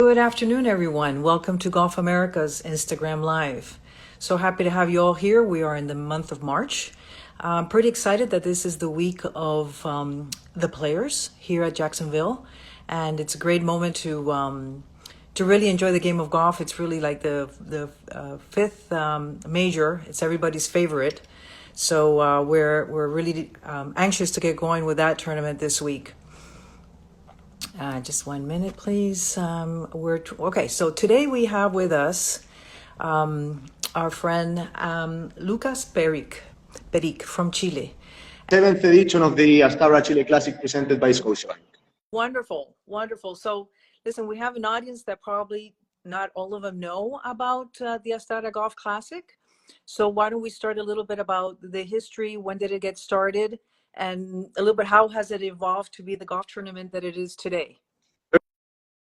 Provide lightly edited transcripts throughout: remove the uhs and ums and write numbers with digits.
Good afternoon, everyone. Welcome to Golf America's Instagram Live. So happy to have you all here. We are in the month of March. I'm pretty excited that this is the week of the players here at Jacksonville, and it's a great moment to really enjoy the game of golf. It's really like the fifth major. It's everybody's favorite. So we're really anxious to get going with that tournament this week. Just 1 minute, please. Okay. So today we have with us our friend Lukas Peric from Chile. Seventh edition of the Astara Chile Classic presented by Scotiabank. Wonderful, wonderful. So listen, we have an audience that probably not all of them know about the Astara Golf Classic. So why don't we start a little bit about the history? When did it get started? And a little bit, how has it evolved to be the golf tournament that it is today?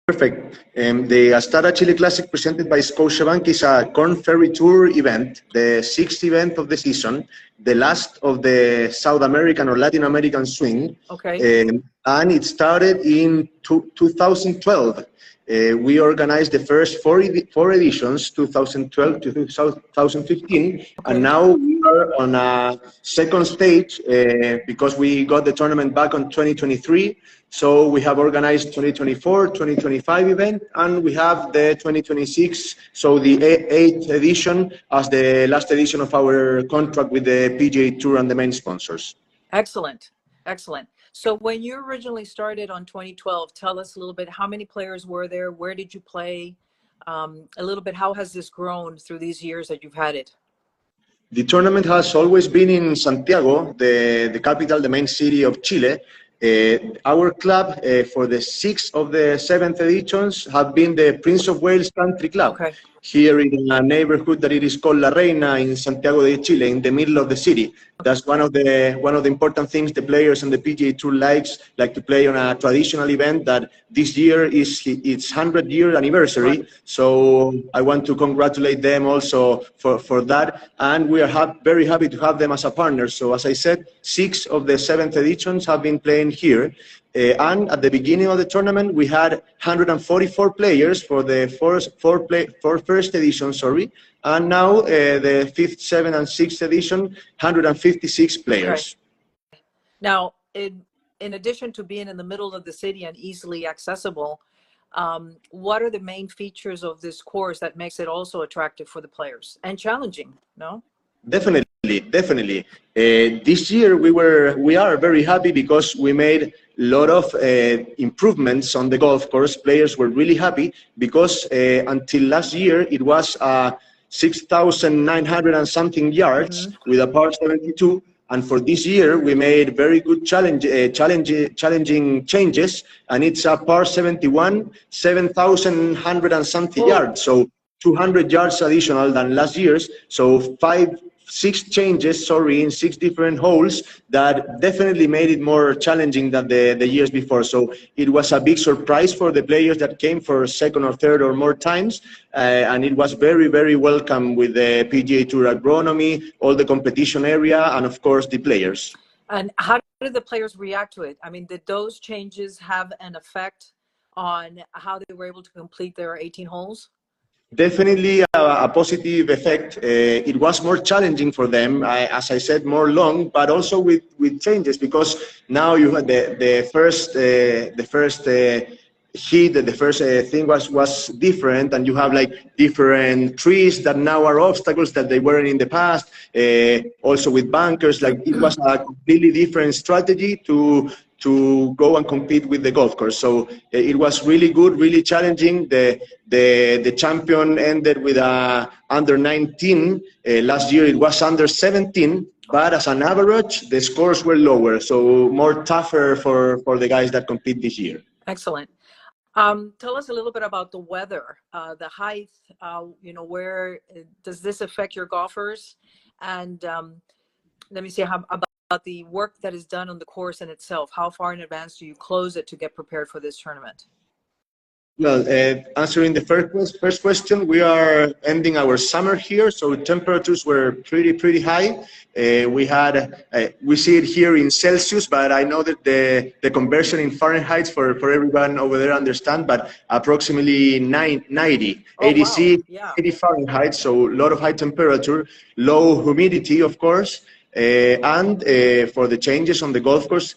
Perfect. The Astara Chile Classic presented by Scotiabank is a Corn Ferry Tour event, the sixth event of the season, the last of the South American or Latin American swing. Okay. And it started in 2012. We organized the first four editions, 2012 to 2015, Okay. and now we are on a second stage because we got the tournament back on 2023. So we have organized 2024, 2025 event, and we have the 2026, so the eighth edition as the last edition of our contract with the PGA Tour and the main sponsors. Excellent, excellent. So when you originally started on 2012, tell us a little bit, how many players were there? Where did you play? A little bit, how has this grown through these years that you've had it? The tournament has always been in Santiago, the capital, the main city of Chile. Our club for the sixth of the seventh editions have been the Prince of Wales Country Club. Okay. Here in a neighborhood that it is called La Reina in Santiago de Chile, in the middle of the city. That's one of the important things the players and the PGA Tour like to play on a traditional event that this year is its 100-year anniversary. Right. So I want to congratulate them also for that, and we are very happy to have them as a partner. So as I said, 6 of the 7th editions have been playing here. And at the beginning of the tournament, we had 144 players for the first edition, and now the 5th, 7th, and 6th edition, 156 players. Okay. Now, in addition to being in the middle of the city and easily accessible, what are the main features of this course that makes it also attractive for the players and challenging? No? Definitely. This year we are very happy because we made a lot of improvements on the golf course. Players were really happy because until last year it was 6,900 and something yards with a par 72. And for this year, we made very good challenging changes, and it's a par 71, 7,100 and something yards. So 200 yards additional than last year's. So 6 changes, in 6 different holes that definitely made it more challenging than the years before. So it was a big surprise for the players that came for second or third or more times. And it was very, very welcome with the PGA Tour agronomy, all the competition area, and of course the players. And how did the players react to it? I mean, did those changes have an effect on how they were able to complete their 18 holes? Definitely a positive effect. It was more challenging for them, as I said, more long, but also with changes, because now you had the first heat, the first thing was different, and you have like different trees that now are obstacles that they weren't in the past. Also with bunkers, like it was a completely different strategy to go and compete with the golf course. So it was really good, really challenging. The champion ended with under 19. Last year it was under 17, but as an average, the scores were lower. So more tougher for the guys that compete this year. Excellent. Tell us a little bit about the weather, the height, where does this affect your golfers? And let me see about the work that is done on the course in itself. How far in advance do you close it to get prepared for this tournament? Well, answering the first question, we are ending our summer here, so temperatures were pretty high. We see it here in Celsius, but I know that the conversion in Fahrenheit for everyone over there understand, but approximately 90, Oh, 80 wow. C, Yeah. 80 Fahrenheit, so a lot of high temperature, low humidity, of course, and for the changes on the golf course,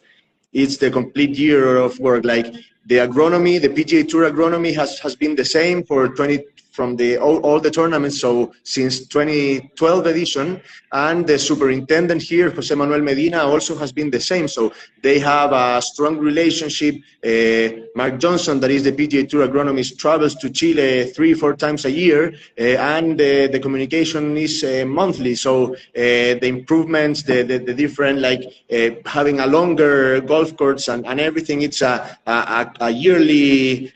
it's the complete year of work. Like the agronomy, the PGA Tour agronomy has been the same for 20 from all the tournaments. So since 2012 edition, and the superintendent here, Jose Manuel Medina, also has been the same. So they have a strong relationship. Mark Johnson, that is the PGA Tour agronomist, travels to Chile 3-4 times a year, and the communication is monthly. So the improvements, the different, like having a longer golf course and everything, it's a yearly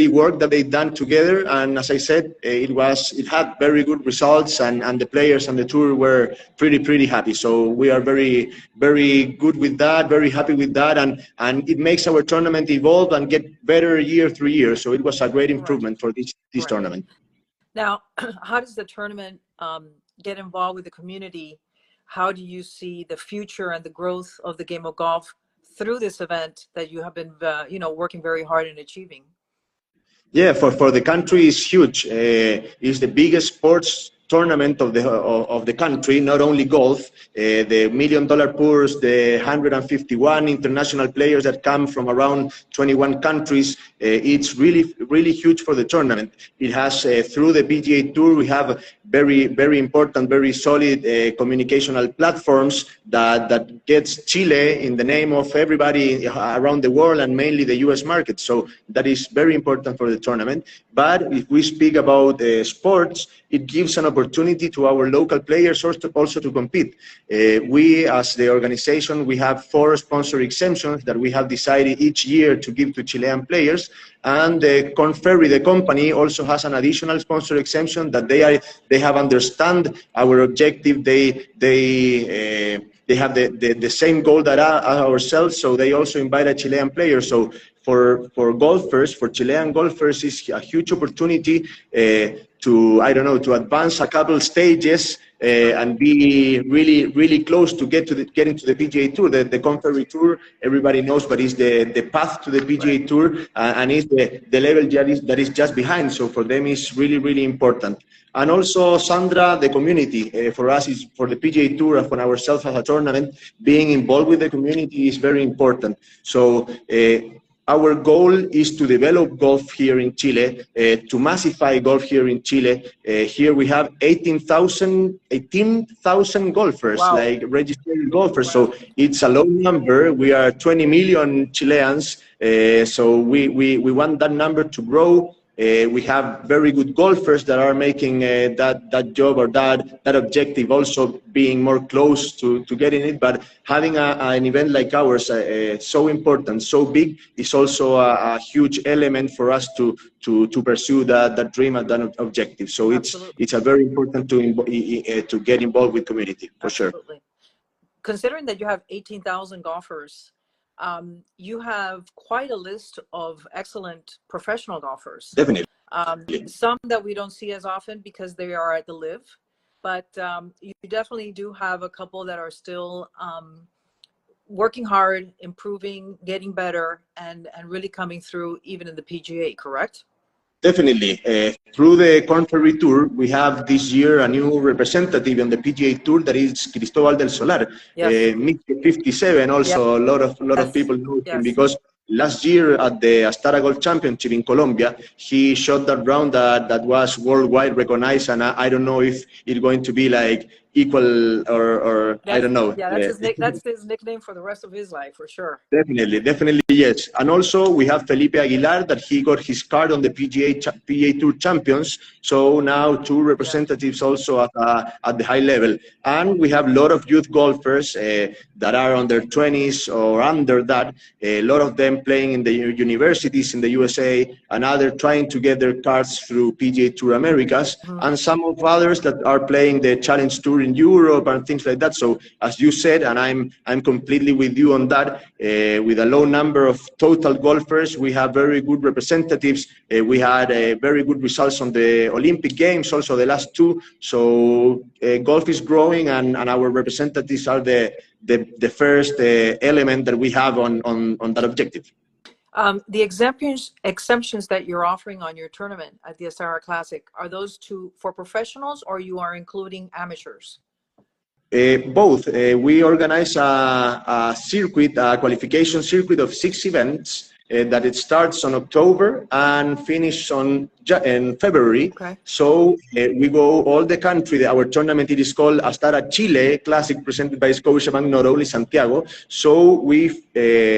work that they've done together. And as I said, it had very good results, and the players and the tour were pretty happy. So we are very good with that, very happy with that, and it makes our tournament evolve and get better year through year. So it was a great improvement for this Right. tournament. Now, how does the tournament get involved with the community? How do you see the future and the growth of the game of golf through this event that you have been, working very hard in achieving? Yeah, for the country is huge. It's the biggest sports tournament of the country, not only golf. The $1 million purse, the 151 international players that come from around 21 countries. It's really huge for the tournament. It has through the PGA Tour, we have very important, very solid communicational platforms that gets Chile in the name of everybody around the world, and mainly the U.S. market. So that is very important for the tournament. But if we speak about sports, it gives an opportunity to our local players also to compete. We, as the organization, we have 4 sponsor exemptions that we have decided each year to give to Chilean players. And the Korn Ferry, the company, also has an additional sponsor exemption that they have understand our objective. They have the same goal that ourselves, so they also invite a Chilean player. So for golfers, for Chilean golfers, is a huge opportunity to advance a couple stages and be really close to getting to the PGA Tour. The Korn Ferry Tour, everybody knows, but it's the path to the PGA Tour, and it's the level that is just behind. So for them, it's really important. And also, Sandra, the community, for us, is for the PGA Tour and for ourselves as a tournament, being involved with the community is very important. So our goal is to develop golf here in Chile, to massify golf here in Chile. Here we have 18,000 golfers, wow, like registered golfers. Wow. So it's a low number. We are 20 million Chileans, so we want that number to grow. We have very good golfers that are making that job or that objective also being more close to getting it. But having an event like ours, so important, so big, is also a huge element for us to pursue that dream and that objective. So it's a very important to get involved with community, for Absolutely. sure. Considering that you have 18,000 golfers, you have quite a list of excellent professional golfers. Definitely. Some that we don't see as often because they are at the live, but you definitely do have a couple that are still working hard, improving, getting better, and really coming through even in the PGA, correct? Definitely. Through the Korn Ferry Tour, we have this year a new representative on the PGA Tour, that is Cristobal del Solar. Yes. 57, also Yep. a lot of people know him because last year at the Astara Golf Championship in Colombia, he shot that round that was worldwide recognized, and I don't know if it's going to be like equal or I don't know. Yeah, that's his nickname for the rest of his life, for sure. Definitely, yes. And also we have Felipe Aguilar, that he got his card on the PGA Tour Champions. So now 2 representatives also at the high level. And we have a lot of youth golfers that are under 20s or under that. A lot of them playing in the universities in the USA, and others trying to get their cards through PGA Tour Americas, and some of others that are playing the Challenge Tour in Europe and things like that. So as you said, and I'm completely with you on that, with a low number of total golfers, we have very good representatives. We had very good results on the Olympic Games, also the last two. So golf is growing, and our representatives are the first element that we have on that objective. The exemptions that you're offering on your tournament at the Astara Classic, are those for professionals, or you are including amateurs? Both. We organize a circuit, a qualification circuit of 6 events that it starts on October and finish in February. Okay. So we go all the country. Our tournament, it is called Astara Chile Classic, presented by Scotiabank, not only Santiago. So we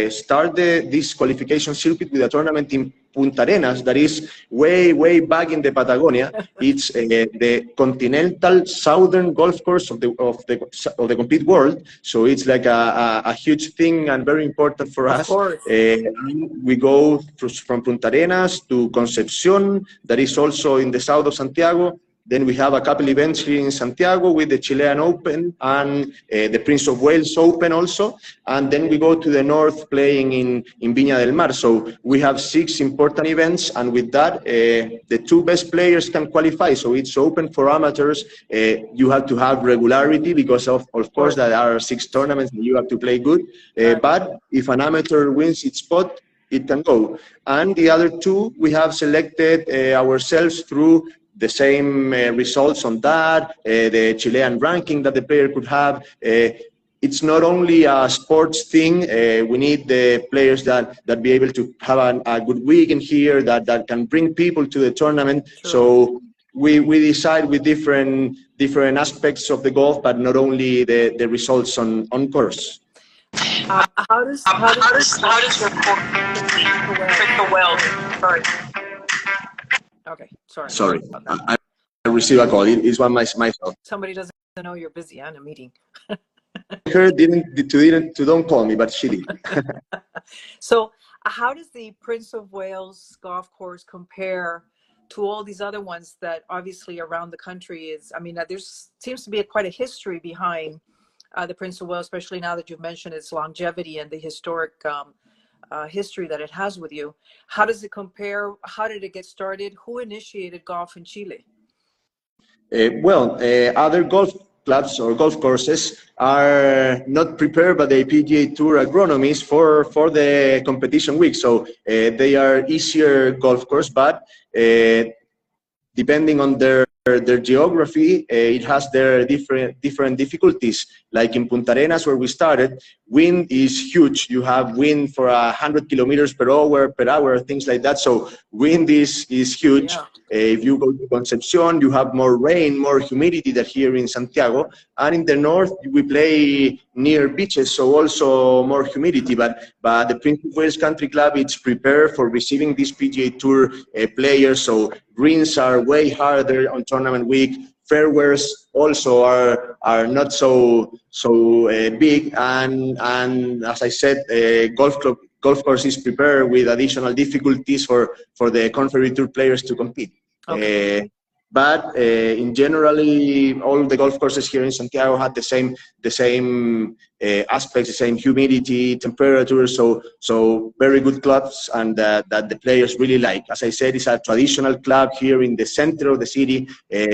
start this qualification circuit with a tournament in Punta Arenas that is way back in the Patagonia. It's the continental southern golf course of the complete world. So it's like a huge thing and very important for us. Of course. We go from Punta Arenas to Concepcion, that is also in the south of Santiago. Then we have a couple events here in Santiago with the Chilean Open and the Prince of Wales Open also. And then we go to the north playing in Viña del Mar. So we have 6 important events, and with that, the 2 best players can qualify. So it's open for amateurs. You have to have regularity because of course there are 6 tournaments and you have to play good. But if an amateur wins its spot, it can go. And the other 2, we have selected ourselves through the same results on that, the Chilean ranking that the player could have. It's not only a sports thing. We need the players that be able to have a good weekend here, that can bring people to the tournament. Sure. So we decide with different aspects of the golf, but not only the results on course. How does your course fit the well? Sorry. Okay, sorry. I received a call. It's one myself. Somebody doesn't know you're busy on a meeting. Her don't call me, but she did. So how does the Prince of Wales golf course compare to all these other ones that obviously around the country is, I mean, there seems to be quite a history behind the Prince of Wales, especially now that you've mentioned its longevity and the historic history that it has with you. How does it compare? How did it get started? Who initiated golf in Chile? Other golf clubs or golf courses are not prepared by the PGA Tour agronomists for the competition week. So they are easier golf course, but depending on their geography, it has their different difficulties. Like in Punta Arenas, where we started, wind is huge. You have wind for 100 kilometers per hour, things like that. So wind is huge. Yeah. If you go to Concepcion, you have more rain, more humidity than here in Santiago. And in the north, we play near beaches, so also more humidity. But the Prince of Wales Country Club, it's prepared for receiving these PGA Tour players. So greens are way harder on tournament week. Fairways also are not so big. And as I said, golf course is prepared with additional difficulties for the Confederate Tour players to compete. Okay. But in generally, all the golf courses here in Santiago had the same aspects, the same humidity, temperature. So very good clubs, and that the players really like. As I said, it's a traditional club here in the center of the city.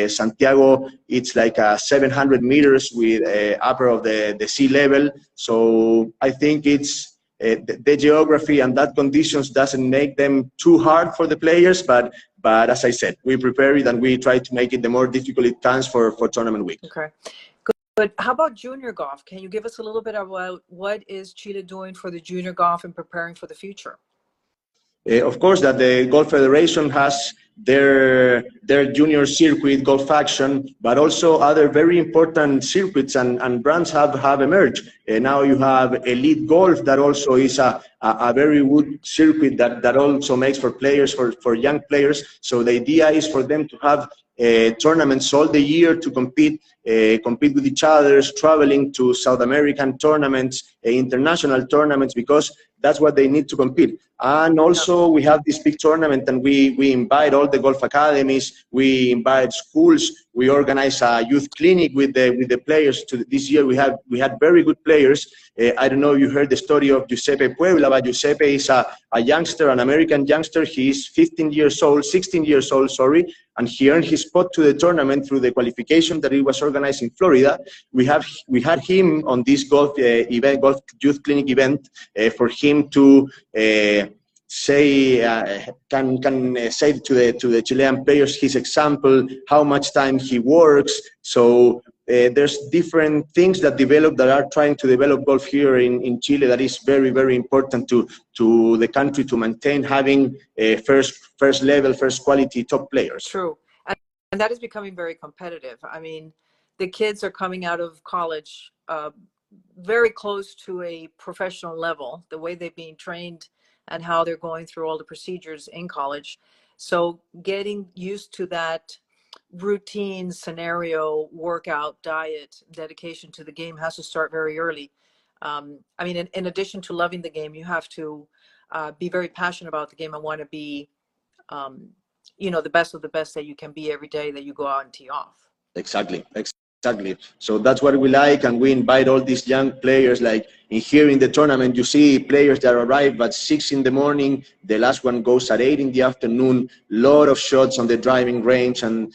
Santiago, it's like 700 meters with upper of the sea level. So I think it's the geography and that conditions doesn't make them too hard for the players, but as I said, we prepare it and we try to make it the more difficult it can for tournament week. Okay, good. How about junior golf? Can you give us a little bit about what is Chile doing for the junior golf and preparing for the future? Of course, that the Golf Federation has their junior circuit, Golf Action, but also other very important circuits and brands have emerged. Now you have Elite Golf, that also is a very good circuit that also makes for players, for young players. So the idea is for them to have tournaments all the year to compete with each other, traveling to South American tournaments, international tournaments, because that's what they need to compete. And also we have this big tournament, and we invite all the golf academies, we invite schools, we organize a youth clinic with the players. This year we had very good players. I don't know if you heard the story of Giuseppe Puebla, but Giuseppe is a youngster, an American youngster. He's 16 years old, sorry, and he earned his spot to the tournament through the qualification that it was organized in Florida. We had him on this golf event, golf youth clinic event, for him to say say to the Chilean players his example, how much time he works. So there's different things that are trying to develop golf here in Chile that is very, very important to the country to maintain having first level, first quality top players. True. And that is becoming very competitive. I mean, the kids are coming out of college very close to a professional level, the way they're being trained and how they're going through all the procedures in college. So getting used to that routine scenario, workout, diet, dedication to the game has to start very early. I mean, in addition to loving the game, you have to be very passionate about the game and want to be, the best of the best that you can be every day that you go out and tee off. Exactly. So that's what we like, and we invite all these young players. Like here in the tournament, you see players that arrive at 6 in the morning. The last one goes at 8 in the afternoon. Lot of shots on the driving range, and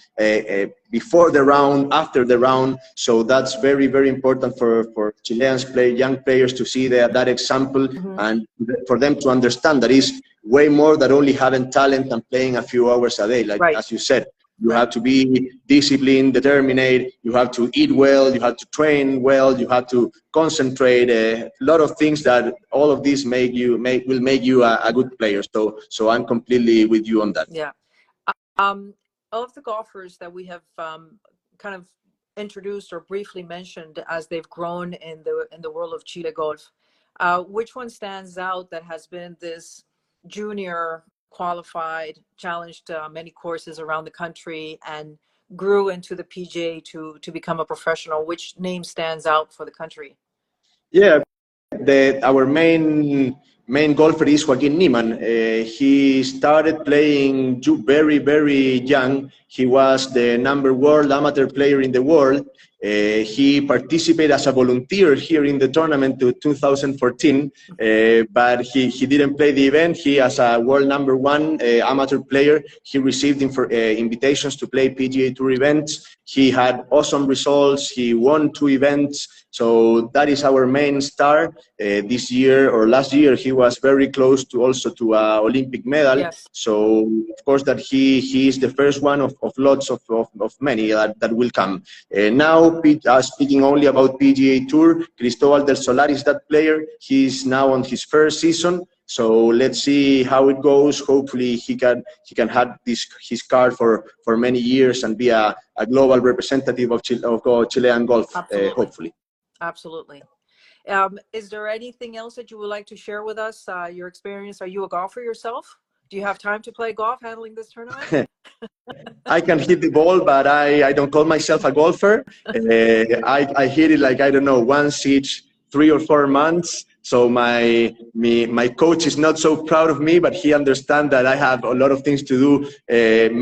before the round, after the round. So that's very, very important for Chileans young players to see that example, and for them to understand that is way more than only having talent and playing a few hours a day. Like as you said. You have to be disciplined, determined, you have to eat well, you have to train well, you have to concentrate, a lot of things that all of these will make you a good player. So I'm completely with you on that. Yeah. Of the golfers that we have kind of introduced or briefly mentioned as they've grown in the world of Chile golf, which one stands out that has been this junior qualified, challenged many courses around the country, and grew into the PGA to become a professional? Which name stands out for the country? Yeah, our main golfer is Joaquin Niemann. He started playing very, very young. He was the #1 world amateur player in the world. He participated as a volunteer here in the tournament to 2014, but he didn't play the event. He, as a world #1 amateur player, he received invitations to play PGA Tour events. He had awesome results. He won 2 events. So that is our main star. This year or last year, he was very close to an Olympic medal. Yes. So of course that he is the first one of lots of many that will come. Now, speaking only about PGA Tour, Cristobal del Solar is that player. He's now on his first season. So let's see how it goes. Hopefully he can have his card for many years and be a global representative of Chilean golf. Hopefully. Absolutely. Is there anything else that you would like to share with us? Your experience? Are you a golfer yourself? Do you have time to play golf handling this tournament? I can hit the ball, but I don't call myself a golfer. I hit it like, I don't know, once each 3 or 4 months. So my coach is not so proud of me, but he understands that I have a lot of things to do,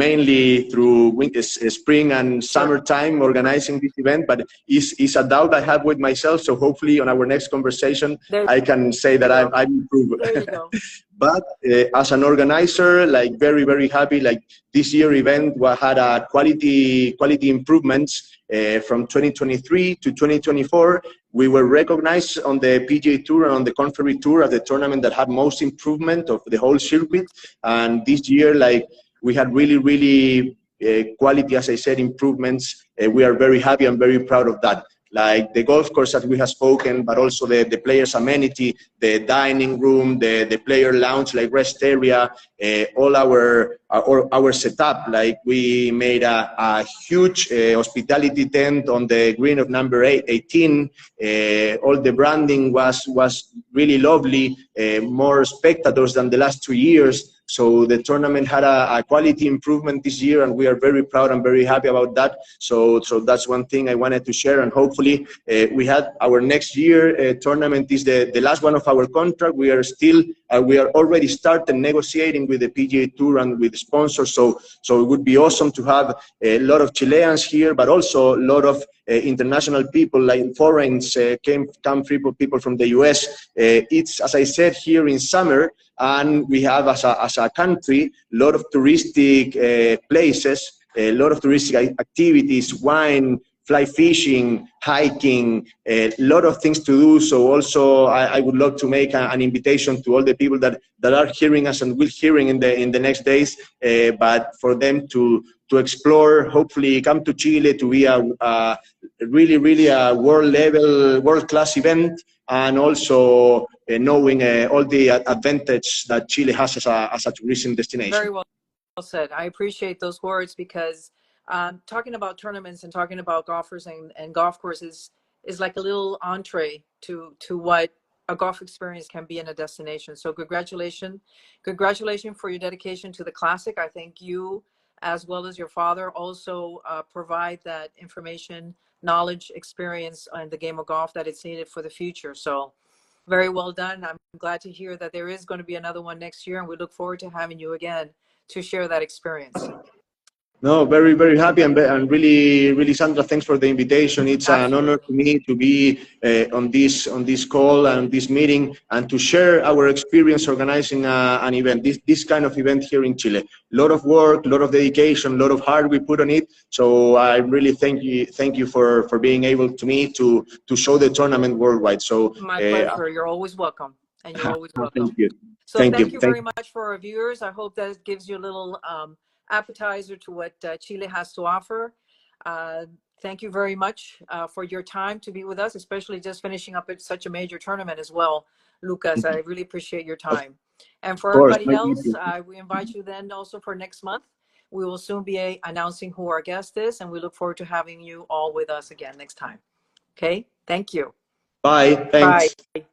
mainly through spring and summertime organizing this event. But it's a doubt I have with myself. So hopefully on our next conversation, I can say that I'm improved. There you go. But as an organizer, like very, very happy. Like this year event had a quality improvements from 2023 to 2024. We were recognized on the PGA Tour and on the Confederate Tour as the tournament that had most improvement of the whole circuit. And this year, like we had really, really quality, as I said, improvements. We are very happy and very proud of that. Like the golf course that we have spoken, but also the players' amenity, the dining room, the player lounge, like rest area, all our setup. Like we made a huge hospitality tent on the green of number 18. All the branding was really lovely, more spectators than the last 2 years. So the tournament had a quality improvement this year, and we are very proud and very happy about that. So that's one thing I wanted to share, and hopefully we had our next year tournament is the last one of our contract. We are still We are already started negotiating with the PGA Tour and with sponsors. So it would be awesome to have a lot of Chileans here, but also a lot of international people, like foreigners, come people from the US. It's, as I said, here in summer, and we have as a country a lot of touristic places, a lot of touristic activities, wine, fly fishing, hiking, a lot of things to do. So also I would love to make an invitation to all the people that are hearing us and will hearing in the next days, but for them to explore, hopefully come to Chile to be a really a world-class event, and also knowing all the advantage that Chile has as a tourism destination. Very well said. I appreciate those words, because talking about tournaments and talking about golfers and golf courses is like a little entree to what a golf experience can be in a destination. So congratulations for your dedication to the Classic. I think you, as well as your father, also provide that information, knowledge, experience in the game of golf that it's needed for the future. So very well done. I'm glad to hear that there is going to be another one next year, and we look forward to having you again to share that experience. No, very happy, and really, Sandra, thanks for the invitation. It's an honor to me to be on this call and this meeting, and to share our experience organizing an event, this kind of event here in Chile. A lot of work, a lot of dedication, a lot of heart we put on it. So I really thank you for being able to show the tournament worldwide. So my pleasure. You're always welcome, and you're always welcome. Thank you. So thank you very much for our viewers. I hope that gives you a little appetizer to what Chile has to offer. Thank you very much for your time to be with us, especially just finishing up at such a major tournament as well, Lukas. I really appreciate your time. And for everybody else, we invite you then also for next month. We will soon be announcing who our guest is, and we look forward to having you all with us again next time. Okay, thank you. Bye. Thanks. Bye.